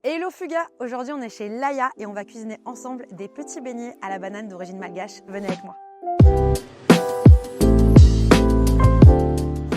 Hello Fuga, aujourd'hui on est chez Laïa et on va cuisiner ensemble des petits beignets à la banane d'origine malgache. Venez avec moi.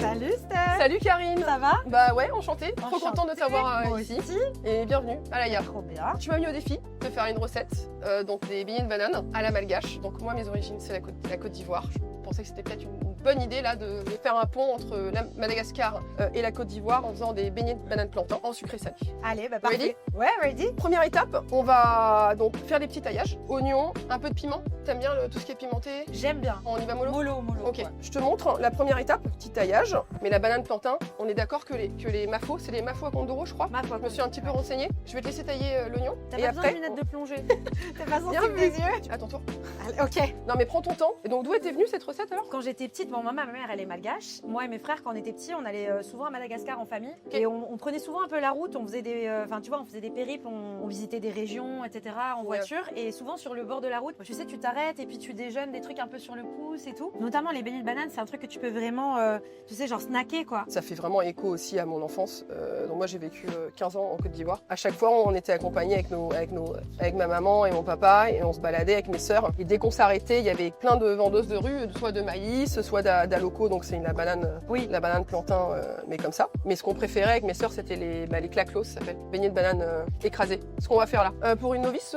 Salut Steph. Salut Karine. Ça va? Bah ouais, enchantée. Trop contente de t'avoir ici. Aussi. Et bienvenue à Laïa. Trop bien. Tu m'as mis au défi de faire une recette, donc des beignets de banane à la malgache. Donc moi mes origines c'est la Côte d'Ivoire. Je pensais que c'était peut-être une bonne idée là de faire un pont entre la Madagascar et la Côte d'Ivoire en faisant des beignets de banane plantain en sucré salé. Allez, bah parfait. Ready? Ouais, ready. Première étape, on va donc faire des petits taillages, oignons, un peu de piment. T'aimes bien tout ce qui est pimenté? J'aime bien. On y va mollo? Mollo. Ok, Ouais. je te montre la première étape, petit taillage. Mais la banane plantain, on est d'accord que les mafos, c'est les mafos à Condoro, je crois. Je me suis un petit peu renseignée. Je vais te laisser tailler l'oignon. T'as Et pas après, besoin de lunettes de plongée. T'es pas sensible Bien des yeux? à ton tour. Allez, ok. Non mais prends ton temps. Et donc d'où était venue cette recette alors? Quand j'étais petite, bon, moi, ma mère, elle est malgache. Moi et mes frères, quand on était petits, on allait souvent à Madagascar en famille. Ok. Et on prenait souvent un peu la route. On faisait des, tu vois, on faisait des périples, on visitait des régions, etc. en voiture. Et souvent sur le bord de la route, tu sais, tu t'arrêtes et puis tu déjeunes des trucs un peu sur le pouce et tout. Notamment les beignets de banane, c'est un truc que tu peux vraiment, tu sais, genre snacker quoi. Ça fait vraiment écho aussi à mon enfance. Donc moi j'ai vécu 15 ans en Côte d'Ivoire. À chaque fois on était accompagnés avec ma maman et mon papa et on se baladait avec mes sœurs. Et dès qu'on s'arrêtait, il y avait plein de vendeuses de rue, soit de maïs, soit d'aloco, donc c'est la banane, Oui. la banane plantain, mais comme ça. Mais ce qu'on préférait avec mes sœurs, c'était les claclos, ça s'appelle, beignets de banane écrasés. Ce qu'on va faire là. Pour une novice,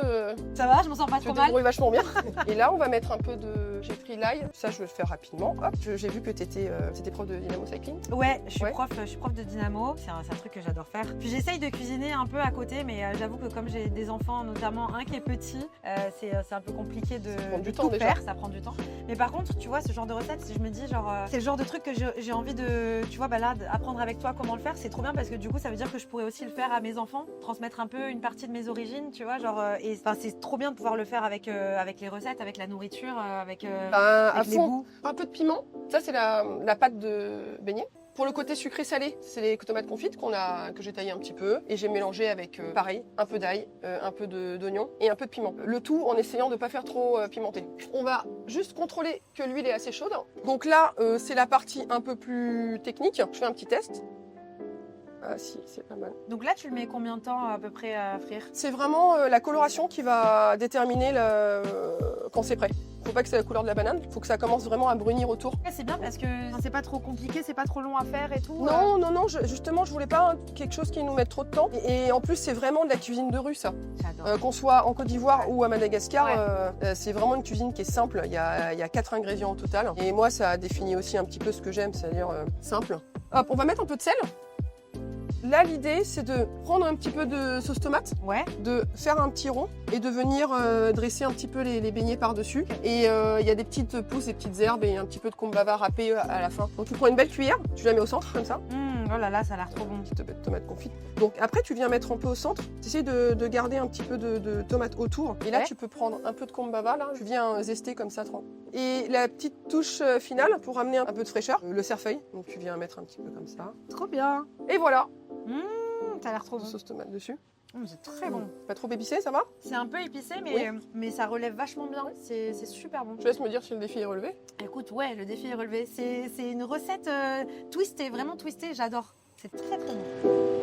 Ça va, je m'en sors pas tu trop te mal. débrouilles vachement bien. Et là on va mettre un peu de... J'ai pris l'ail, ça je vais le faire rapidement. Hop, j'ai vu que t'étais prof de dynamo cycling. Ouais, je suis Ouais. prof de dynamo. C'est un truc que j'adore faire. Puis j'essaye de cuisiner un peu à côté, mais j'avoue que comme j'ai des enfants, notamment un qui est petit, c'est un peu compliqué de prend du de temps tout déjà. faire. Ça prend du temps. Mais par contre, tu vois, ce genre de recette, si je me dis genre, c'est le genre de truc que j'ai envie de, tu vois, bah là, apprendre avec toi comment le faire, c'est trop bien parce que du coup, ça veut dire que je pourrais aussi le faire à mes enfants, transmettre un peu une partie de mes origines, tu vois, genre, et enfin, c'est trop bien de pouvoir le faire avec les recettes, avec la nourriture, avec À les fond, goûts. un peu de piment. Ça, c'est la pâte de beignet. Pour le côté sucré-salé, c'est les tomates confites que j'ai taillées un petit peu. Et j'ai mélangé avec, pareil, un peu d'ail, un peu d'oignon et un peu de piment. Le tout en essayant de ne pas faire trop pimenté. On va juste contrôler que l'huile est assez chaude. Donc là, c'est la partie un peu plus technique. Je fais un petit test. Ah si, c'est pas mal. Donc là, tu le mets combien de temps à peu près à frire? C'est vraiment la coloration qui va déterminer quand c'est prêt. Faut pas que c'est la couleur de la banane, faut que ça commence vraiment à brunir autour. C'est bien parce que c'est pas trop compliqué, c'est pas trop long à faire et tout. Non, justement, je voulais pas quelque chose qui nous mette trop de temps. Et en plus, c'est vraiment de la cuisine de rue, ça. J'adore. Qu'on soit en Côte d'Ivoire ou à Madagascar, c'est vraiment une cuisine qui est simple. Il y a 4 ingrédients au total. Et moi, ça définit aussi un petit peu ce que j'aime, c'est-à-dire simple. Hop, on va mettre un peu de sel. Là, l'idée, c'est de prendre un petit peu de sauce tomate, Ouais. de faire un petit rond et de venir dresser un petit peu les beignets par-dessus. Et il y a des petites pousses, des petites herbes et un petit peu de kombava râpé à la fin. Donc tu prends une belle cuillère, tu la mets au centre comme ça, Oh là là, ça a l'air trop bon. petite tomate confite. Donc après tu viens mettre un peu au centre, tu essaies de garder un petit peu de tomate autour. Et là Ouais. tu peux prendre un peu de kombava, là, je viens zester comme ça. Et la petite touche finale pour amener un peu de fraîcheur, le cerfeuil. Donc tu viens mettre un petit peu comme ça. Trop bien. Et voilà, Ça a l'air trop bon. sauce tomate dessus. C'est très bon. Pas trop épicé, ça va? C'est un peu épicé, Oui. mais ça relève vachement bien. C'est super bon. Je laisse me dire si le défi est relevé. Écoute, ouais, le défi est relevé. C'est une recette twistée, vraiment twistée. J'adore. C'est très très bon.